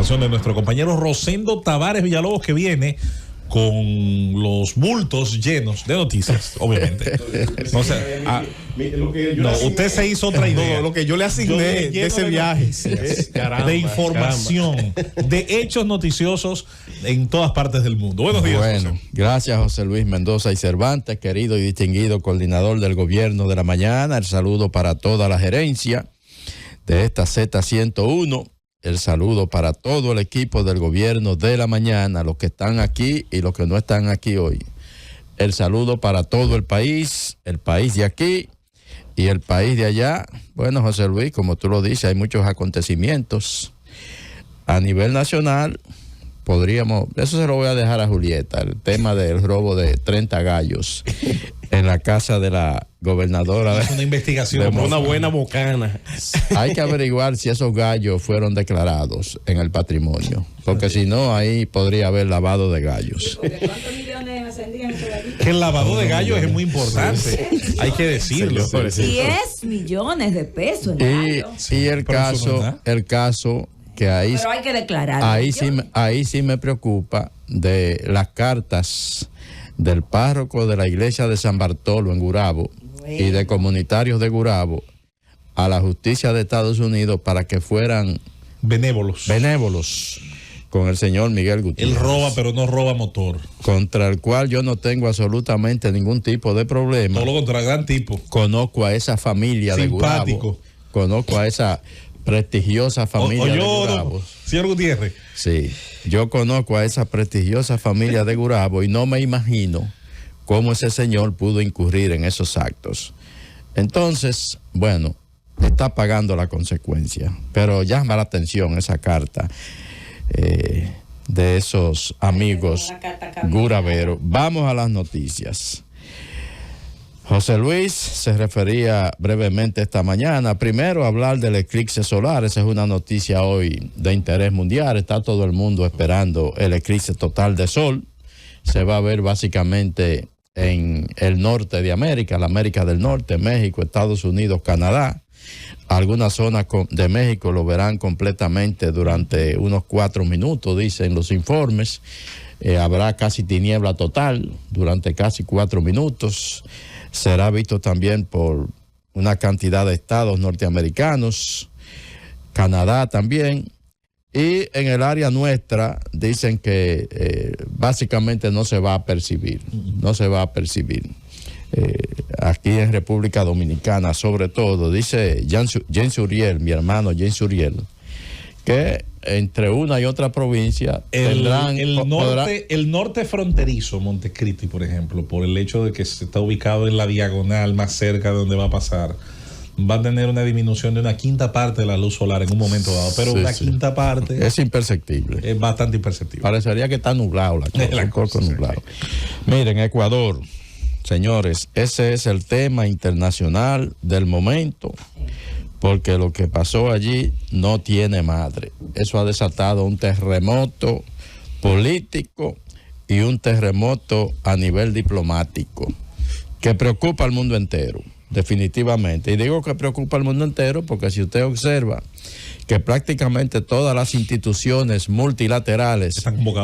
participación de nuestro compañero Rosendo Tavares Villalobos, que viene con los bultos llenos de noticias, obviamente. O sea, usted se hizo otra idea. Lo que yo le asigné de ese viaje. De información, de hechos noticiosos en todas partes del mundo. Buenos días. Bueno, José. Gracias José Luis Mendoza y Cervantes, querido y distinguido coordinador del Gobierno de la Mañana. El saludo para toda la gerencia de esta Z101. El saludo para todo el equipo del Gobierno de la Mañana, los que están aquí y los que no están aquí hoy. El saludo para todo el país de aquí y el país de allá. Bueno, José Luis, como tú lo dices, hay muchos acontecimientos a nivel nacional. Eso se lo voy a dejar a Julieta, el tema del robo de 30 gallos en la casa de la gobernadora. Es una investigación. Una buena bocana. Hay que averiguar si esos gallos fueron declarados en el patrimonio, porque si no, ahí podría haber lavado de gallos. ¿Cuántos millones ascendían esos gallitos? Que el lavado de gallos es muy importante. Sí. Hay que decirlo. 10 millones de pesos. Y el caso que ahí, pero hay que declarar. Ahí sí me preocupa de las cartas del párroco de la iglesia de San Bartolo en Gurabo y de comunitarios de Gurabo a la justicia de Estados Unidos para que fueran benévolos con el señor Miguel Gutiérrez. Él roba, pero no roba motor. Contra el cual yo no tengo absolutamente ningún tipo de problema. Todo lo contrario, gran tipo. Conozco a esa familia de Gurabo. Conozco a esa prestigiosa familia de Gurabo. Señor Gutiérrez. Sí, yo conozco a esa prestigiosa familia de Gurabo y no me imagino cómo ese señor pudo incurrir en esos actos. Entonces, bueno, está pagando la consecuencia, pero llama la atención esa carta de esos amigos guraveros. Vamos a las noticias. José Luis se refería brevemente esta mañana. Primero, hablar del eclipse solar. Esa es una noticia hoy de interés mundial. Está todo el mundo esperando el eclipse total de sol. Se va a ver básicamente en el norte de América, la América del Norte, México, Estados Unidos, Canadá. Algunas zonas de México lo verán completamente durante unos 4 minutos, dicen los informes. Habrá casi tiniebla total durante casi 4 minutos. Será visto también por una cantidad de estados norteamericanos, Canadá también, y en el área nuestra dicen que básicamente no se va a percibir, aquí en República Dominicana sobre todo, dice Jens Uriel, mi hermano Jens Uriel, que entre una y otra provincia el norte fronterizo, Montecristi, por ejemplo, por el hecho de que se está ubicado en la diagonal más cerca de donde va a pasar, va a tener una disminución de una quinta parte de la luz solar en un momento dado, pero quinta parte es imperceptible, es bastante imperceptible. Parecería que está nublado la cosa, nublado. Miren, Ecuador, señores, ese es el tema internacional del momento, porque lo que pasó allí no tiene madre. Eso ha desatado un terremoto político y un terremoto a nivel diplomático que preocupa al mundo entero, definitivamente. Y digo que preocupa al mundo entero porque si usted observa que prácticamente todas las instituciones multilaterales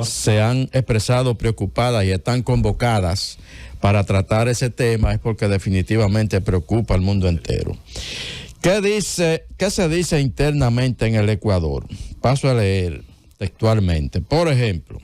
se han expresado preocupadas y están convocadas para tratar ese tema, es porque definitivamente preocupa al mundo entero. ¿Qué se dice internamente en el Ecuador? Paso a leer textualmente. Por ejemplo,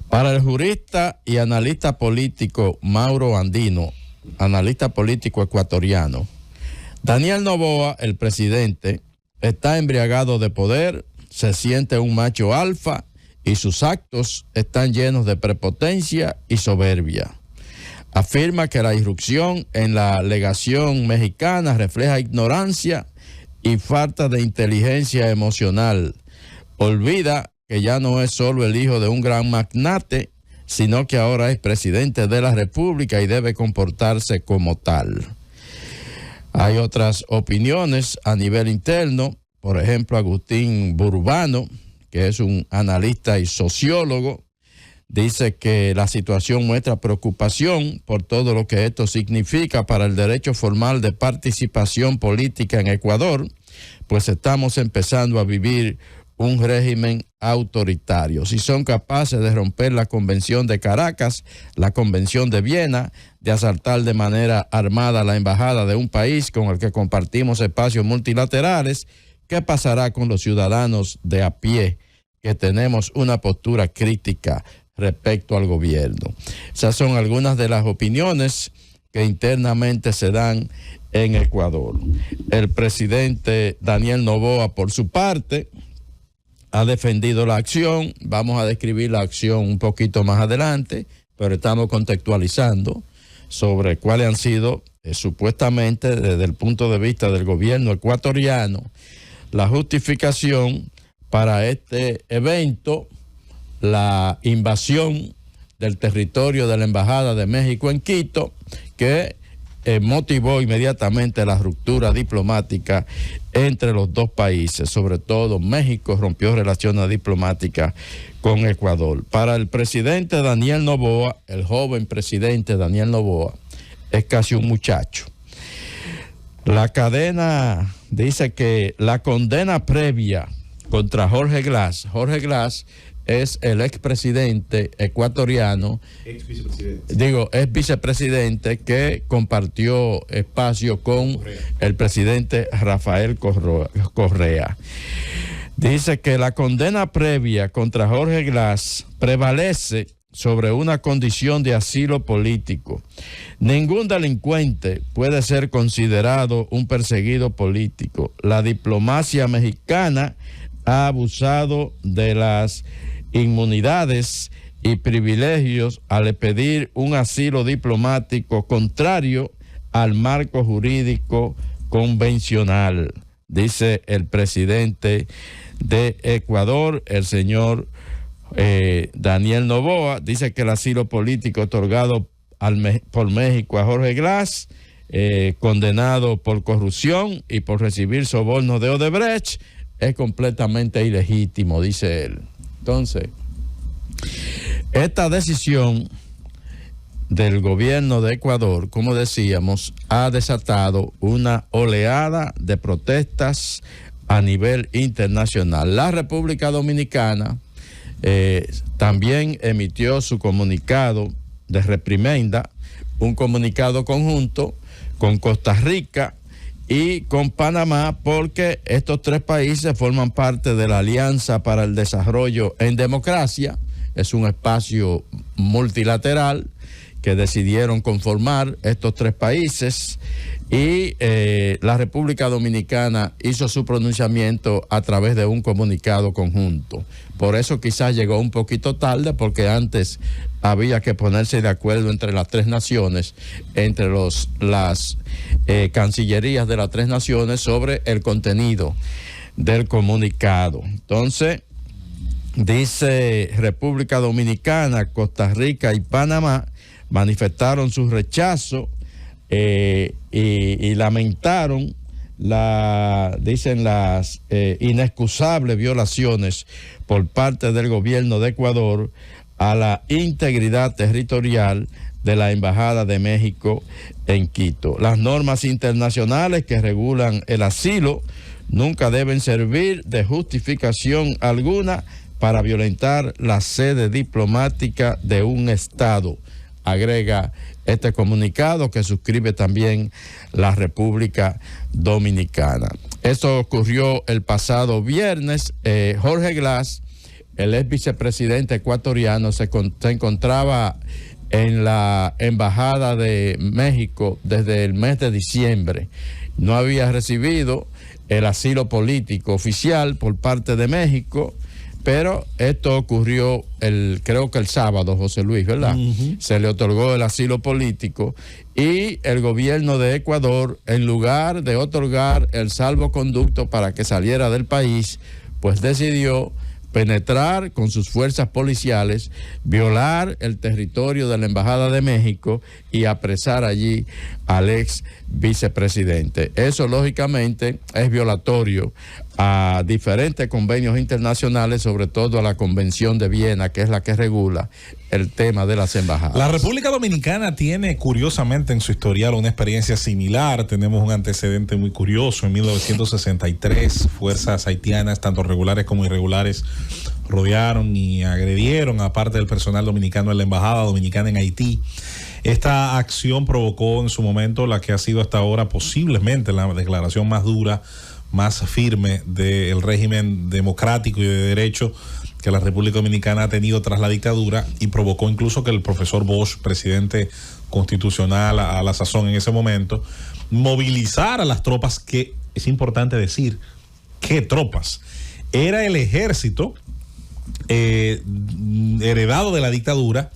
para el jurista y analista político Mauro Andino, analista político ecuatoriano, Daniel Noboa, el presidente, está embriagado de poder, se siente un macho alfa y sus actos están llenos de prepotencia y soberbia. Afirma que la irrupción en la legación mexicana refleja ignorancia y falta de inteligencia emocional. Olvida que ya no es solo el hijo de un gran magnate, sino que ahora es presidente de la República y debe comportarse como tal. Hay otras opiniones a nivel interno, por ejemplo, Agustín Burbano, que es un analista y sociólogo, dice que la situación muestra preocupación por todo lo que esto significa para el derecho formal de participación política en Ecuador, pues estamos empezando a vivir un régimen autoritario. Si son capaces de romper la Convención de Caracas, la Convención de Viena, de asaltar de manera armada la embajada de un país con el que compartimos espacios multilaterales, ¿qué pasará con los ciudadanos de a pie que tenemos una postura crítica respecto al gobierno? Esas son algunas de las opiniones que internamente se dan en Ecuador. El presidente Daniel Noboa, por su parte, ha defendido la acción. Vamos a describir la acción un poquito más adelante, pero estamos contextualizando sobre cuáles han sido, supuestamente, desde el punto de vista del gobierno ecuatoriano, la justificación para este evento, la invasión del territorio de la Embajada de México en Quito, que motivó inmediatamente la ruptura diplomática entre los dos países. Sobre todo México rompió relaciones diplomáticas con Ecuador. Para el presidente Daniel Noboa, el joven presidente Daniel Noboa, es casi un muchacho. La cadena dice que la condena previa contra Jorge Glass es el expresidente ecuatoriano, ex vicepresidente que compartió espacio con el presidente Rafael Correa. Dice que la condena previa contra Jorge Glass prevalece sobre una condición de asilo político. Ningún delincuente puede ser considerado un perseguido político. La diplomacia mexicana ha abusado de las inmunidades y privilegios al pedir un asilo diplomático contrario al marco jurídico convencional, dice el presidente de Ecuador, el señor Daniel Noboa. Dice que el asilo político otorgado por México a Jorge Glass, condenado por corrupción y por recibir sobornos de Odebrecht, es completamente ilegítimo, dice él. Entonces, esta decisión del gobierno de Ecuador, como decíamos, ha desatado una oleada de protestas a nivel internacional. La República Dominicana también emitió su comunicado de reprimenda, un comunicado conjunto con Costa Rica y con Panamá, porque estos tres países forman parte de la Alianza para el Desarrollo en Democracia. Es un espacio multilateral que decidieron conformar estos tres países, y la República Dominicana hizo su pronunciamiento a través de un comunicado conjunto. Por eso quizás llegó un poquito tarde, porque antes había que ponerse de acuerdo entre las tres naciones, entre las cancillerías de las tres naciones, sobre el contenido del comunicado. Entonces, dice República Dominicana, Costa Rica y Panamá manifestaron su rechazo y lamentaron dicen las inexcusables violaciones por parte del gobierno de Ecuador a la integridad territorial de la Embajada de México en Quito. Las normas internacionales que regulan el asilo nunca deben servir de justificación alguna para violentar la sede diplomática de un Estado, agrega este comunicado que suscribe también la República Dominicana. Esto ocurrió el pasado viernes. Jorge Glass, el ex vicepresidente ecuatoriano, se encontraba en la Embajada de México desde el mes de diciembre. No había recibido el asilo político oficial por parte de México, pero esto ocurrió creo que el sábado, José Luis, ¿verdad? Se le otorgó el asilo político, y el gobierno de Ecuador, en lugar de otorgar el salvoconducto para que saliera del país, pues decidió penetrar con sus fuerzas policiales, violar el territorio de la Embajada de México y apresar allí al ex vicepresidente. Eso lógicamente es violatorio a diferentes convenios internacionales, sobre todo a la Convención de Viena, que es la que regula el tema de las embajadas. La República Dominicana tiene, curiosamente, en su historial una experiencia similar. Tenemos un antecedente muy curioso. En 1963, fuerzas haitianas, tanto regulares como irregulares, rodearon y agredieron a parte del personal dominicano en la Embajada Dominicana en Haití. Esta acción provocó en su momento la que ha sido hasta ahora posiblemente la declaración más dura, más firme del régimen democrático y de derecho que la República Dominicana ha tenido tras la dictadura, y provocó incluso que el profesor Bosch, presidente constitucional a la sazón en ese momento, movilizara a las tropas, que es importante decir, ¿qué tropas? Era el ejército heredado de la dictadura,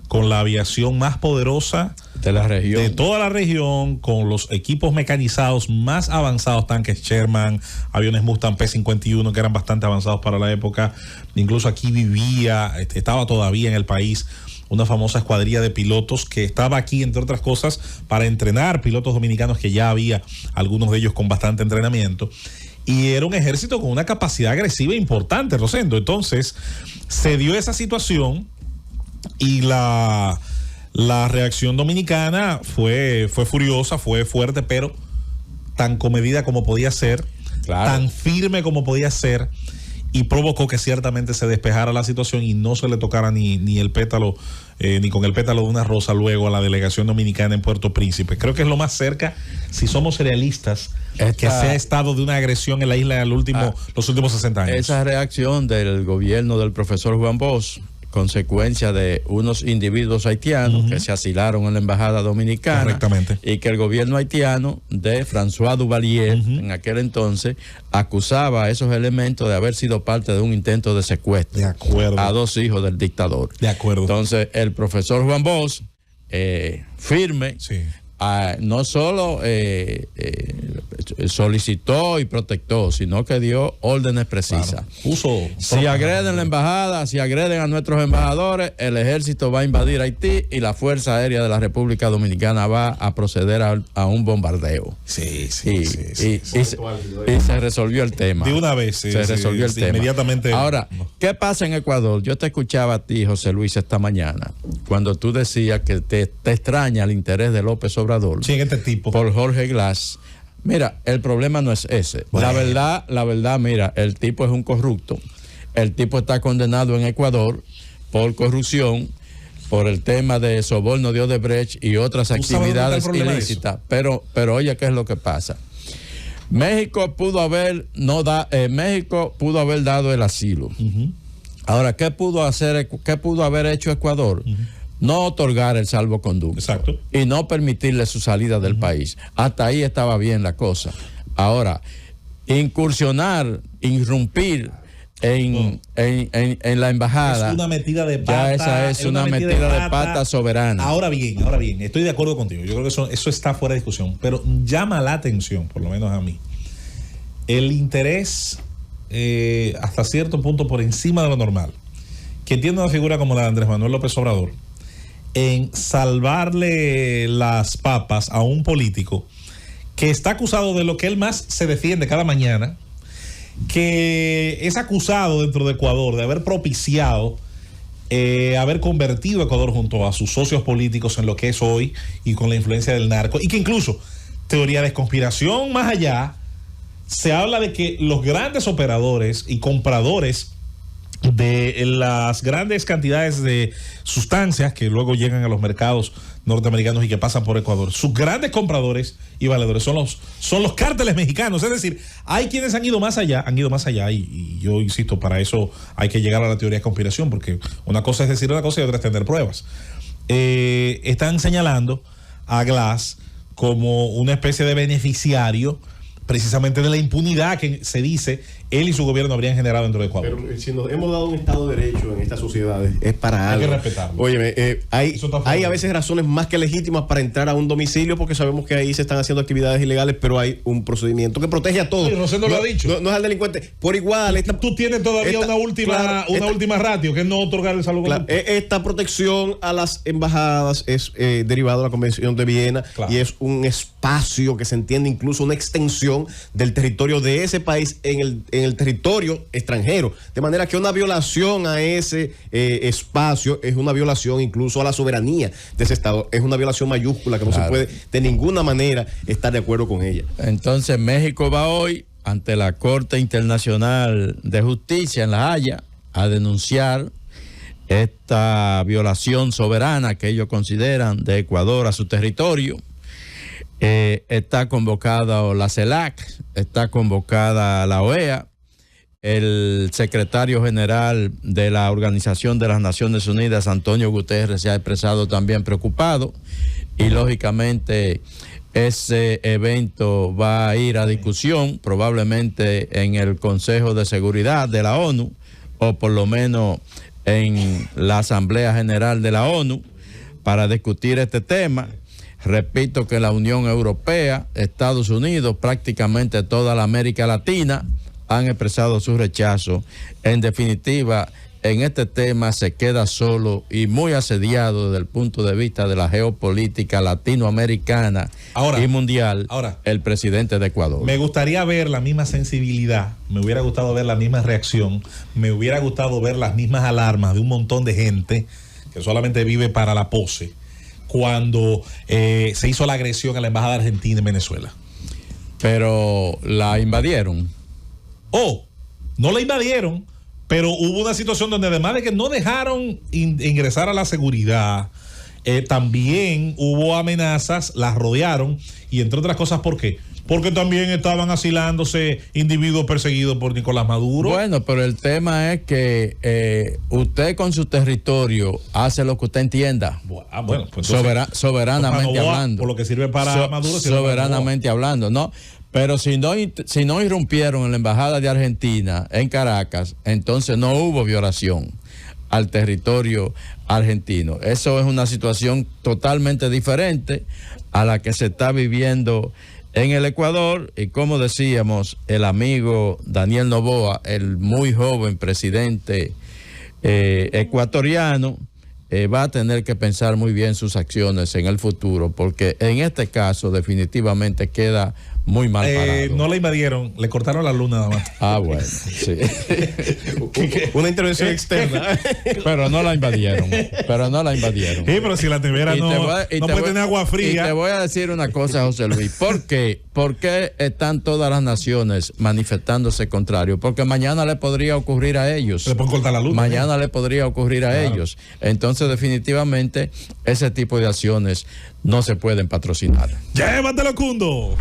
con la aviación más poderosa de la región, de toda la región, con los equipos mecanizados más avanzados, tanques Sherman, aviones Mustang P-51 que eran bastante avanzados para la época. Incluso aquí estaba todavía en el país una famosa escuadrilla de pilotos que estaba aquí, entre otras cosas, para entrenar pilotos dominicanos, que ya había algunos de ellos con bastante entrenamiento. Y era un ejército con una capacidad agresiva importante, Rosendo. Entonces se dio esa situación y la reacción dominicana fue furiosa, fue fuerte, pero tan comedida como podía ser, claro, tan firme como podía ser, y provocó que ciertamente se despejara la situación y no se le tocara ni el pétalo, ni con el pétalo de una rosa luego a la delegación dominicana en Puerto Príncipe. Creo que es lo más cerca, si somos realistas, que se ha estado de una agresión en la isla en los últimos 60 años. Esa reacción del gobierno del profesor Juan Bosch, consecuencia de unos individuos haitianos que se asilaron en la embajada dominicana. Correctamente. Y que el gobierno haitiano de François Duvalier, en aquel entonces, acusaba a esos elementos de haber sido parte de un intento de secuestro. De acuerdo. A 2 hijos del dictador. De acuerdo. Entonces, el profesor Juan Bosch, firme, sí, no solo solicitó y protectó, sino que dio órdenes precisas. Claro. Si agreden la embajada, si agreden a nuestros embajadores, el ejército va a invadir Haití y la Fuerza Aérea de la República Dominicana va a proceder a un bombardeo. Sí. Y se resolvió el tema. De una vez, se resolvió el tema. Inmediatamente. Ahora, ¿qué pasa en Ecuador? Yo te escuchaba a ti, José Luis, esta mañana, cuando tú decías que te extraña el interés de López Obrador, sí, este tipo, por Jorge Glass. Mira, el problema no es ese. Bueno. La verdad, mira, el tipo es un corrupto. El tipo está condenado en Ecuador por corrupción, por el tema de soborno de Odebrecht y otras actividades ilícitas. Pero oye, ¿qué es lo que pasa? México pudo haber dado el asilo. Ahora, ¿qué pudo haber hecho Ecuador? No otorgar el salvoconducto. Exacto. Y no permitirle su salida del país. Hasta ahí estaba bien la cosa. Ahora, incursionar, irrumpir en la embajada, es una metida de pata. Ya esa es una metida de pata soberana. Ahora bien, estoy de acuerdo contigo. Yo creo que eso está fuera de discusión. Pero llama la atención, por lo menos a mí, el interés hasta cierto punto por encima de lo normal que tiene una figura como la de Andrés Manuel López Obrador en salvarle las papas a un político que está acusado de lo que él más se defiende cada mañana, que es acusado dentro de Ecuador de haber propiciado, haber convertido a Ecuador junto a sus socios políticos en lo que es hoy y con la influencia del narco, y que incluso, teoría de conspiración más allá, se habla de que los grandes operadores y compradores de las grandes cantidades de sustancias que luego llegan a los mercados norteamericanos y que pasan por Ecuador, sus grandes compradores y valedores son los cárteles mexicanos. Es decir, hay quienes han ido más allá y yo insisto, para eso hay que llegar a la teoría de conspiración, porque una cosa es decir una cosa y otra es tener pruebas. Están señalando a Glass como una especie de beneficiario precisamente de la impunidad que se dice él y su gobierno habrían generado dentro de Ecuador. Pero si nos hemos dado un Estado de Derecho en estas sociedades, es para algo. Hay que respetarlo. Óyeme, hay a veces razones más que legítimas para entrar a un domicilio, porque sabemos que ahí se están haciendo actividades ilegales, pero hay un procedimiento que protege a todos. Sí, Rosendo lo ha dicho. No es al delincuente. Por igual. Tú tienes todavía una última ratio, que es no otorgar el salvoconducto. Esta protección a las embajadas es derivado de la Convención de Viena, y es un espacio que se entiende incluso una extensión del territorio de ese país en el territorio extranjero, de manera que una violación a ese espacio es una violación incluso a la soberanía de ese Estado, es una violación mayúscula que no se puede de ninguna manera estar de acuerdo con ella. Entonces México va hoy ante la Corte Internacional de Justicia en La Haya a denunciar esta violación soberana que ellos consideran de Ecuador a su territorio. Está convocada la CELAC, está convocada la OEA, el secretario general de la Organización de las Naciones Unidas, Antonio Guterres, se ha expresado también preocupado, y lógicamente ese evento va a ir a discusión probablemente en el Consejo de Seguridad de la ONU, o por lo menos en la Asamblea General de la ONU, para discutir este tema. Repito que la Unión Europea, Estados Unidos, prácticamente toda la América Latina han expresado su rechazo. En definitiva, en este tema se queda solo y muy asediado desde el punto de vista de la geopolítica latinoamericana y mundial, el presidente de Ecuador. Me gustaría ver la misma sensibilidad, me hubiera gustado ver la misma reacción, me hubiera gustado ver las mismas alarmas de un montón de gente que solamente vive para la pose, cuando se hizo la agresión a la Embajada Argentina en Venezuela. Pero la invadieron. No la invadieron, pero hubo una situación donde además de que no dejaron ingresar a la seguridad, también hubo amenazas, las rodearon, y entre otras cosas, ¿por qué? Porque también estaban asilándose individuos perseguidos por Nicolás Maduro. Bueno, pero el tema es que usted con su territorio hace lo que usted entienda. Bueno, pues soberanamente hablando. Por lo que sirve para Maduro. Soberanamente hablando, ¿no? Pero si no irrumpieron en la Embajada de Argentina en Caracas, entonces no hubo violación al territorio argentino. Eso es una situación totalmente diferente a la que se está viviendo en el Ecuador, y como decíamos, el amigo Daniel Noboa, el muy joven presidente ecuatoriano, va a tener que pensar muy bien sus acciones en el futuro, porque en este caso definitivamente queda muy mal parado. No la invadieron, le cortaron la luz nada más. Bueno, sí. Una intervención externa. Pero no la invadieron. Sí, pero si la nevera no puede tener agua fría. Y te voy a decir una cosa, José Luis. ¿Por qué? ¿Por qué están todas las naciones manifestándose contrario? Porque mañana le podría ocurrir a ellos. Le pueden cortar la luz. Mañana le podría ocurrir a ellos. Entonces, definitivamente, ese tipo de acciones no se pueden patrocinar. ¡Llévatelo, Cundo!